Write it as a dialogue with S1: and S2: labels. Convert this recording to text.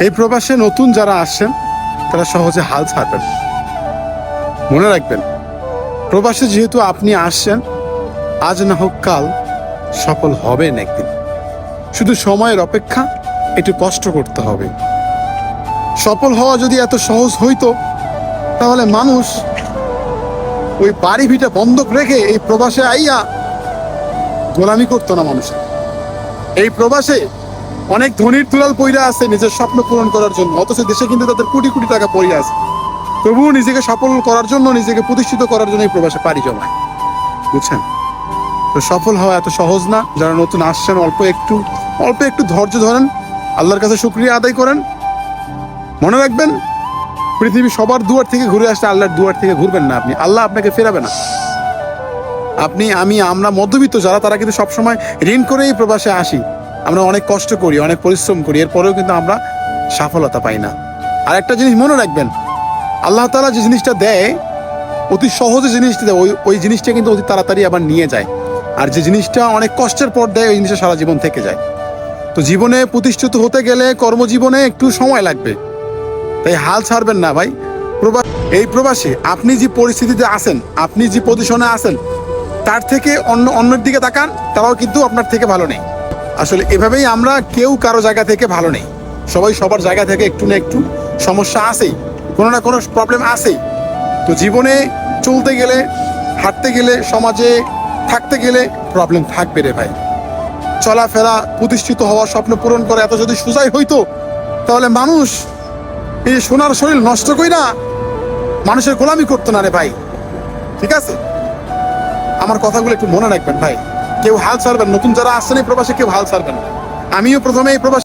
S1: এই প্রবাসে নতুন যারা আসছেন তারা সহজে হাল ছাড়বেন। মনে রাখবেন, প্রবাসে যেহেতু আপনি আসছেন, আজ না হোক কাল সফল হবেন একদিন। শুধু সময়ের অপেক্ষা, একটু কষ্ট করতে হবে। সফল হওয়া যদি এত সহজ হইতো, তাহলে মানুষ ওই বাড়ি ভিটা বন্ধক রেখে এই প্রবাসে আইয়া গোলামি করতো না মানুষের। এই প্রবাসে অনেক ধনীর দুলাল পইরা আছে নিজের স্বপ্ন পূরণ করার জন্য, অথচ দেশে কিন্তু তাদের কোটি কোটি টাকা পড়ে আছে, তবুও নিজেকে সফল করার জন্য, নিজেকে প্রতিষ্ঠিত করার জন্য এই প্রবাসে পাড়ি জমায়। বুঝছেন? তো সফল হওয়া এত সহজ না। যারা নতুন আসছেন, অল্প একটু ধৈর্য ধরেন, আল্লাহর কাছে শুকরিয়া আদায় করেন। মনে রাখবেন, পৃথিবী সবার দুয়ার থেকে ঘুরে আসলে আল্লাহর দুয়ার থেকে ঘুরবেন না আপনি, আল্লাহ আপনাকে ফেরাবে না। আপনি, আমি, আমরা মধ্যবিত্ত যারা, তারা কিন্তু সবসময় ঋণ করেই প্রবাসে আসি। আমরা অনেক কষ্ট করি, অনেক পরিশ্রম করি, এরপরেও কিন্তু আমরা সফলতা পাই না। আর একটা জিনিস মনে রাখবেন, আল্লাহ তাআলা যে জিনিসটা দেয়, অতি সহজে জিনিসটা দেয়, ওই জিনিসটা কিন্তু অতি তাড়াতাড়ি আবার নিয়ে যায়। আর যে জিনিসটা অনেক কষ্টের পর দেয়, ওই জিনিসটা সারা জীবন থেকে যায়। তো জীবনে প্রতিষ্ঠিত হতে গেলে কর্মজীবনে একটু সময় লাগবে, তাই হাল ছাড়বেন না ভাই। এই প্রবাসে আপনি যে পরিস্থিতিতে আছেন, আপনি যে পজিশনে আছেন, তার থেকে অন্যের দিকে তাকান, তারাও কিন্তু আপনার থেকে ভালো নেই। আসলে এভাবেই আমরা কেউ কারো জায়গা থেকে ভালো নেই। সবাই সবার জায়গা থেকে একটু না একটু সমস্যা আছেই, কোনো না কোনো প্রবলেম আছেই। তো জীবনে চলতে গেলে, হাঁটতে গেলে, সমাজে থাকতে গেলে প্রবলেম থাকবে রে ভাই। চলাফেরা, প্রতিষ্ঠিত হওয়া, স্বপ্ন পূরণ করা এত যদি সোজাই হইতো, তাহলে মানুষ এই সোনার শরীর নষ্ট কইরা মানুষের গোলামি করতো না রে ভাই। ঠিক আছে? আমার কথাগুলো একটু মনে রাখবেন ভাই। কেউ হাল ছাড়বেন, নতুন যারা আসছেন এই প্রবাসে কেউ হাল ছাড়বেন না। আমিও প্রথমে এই প্রবাসে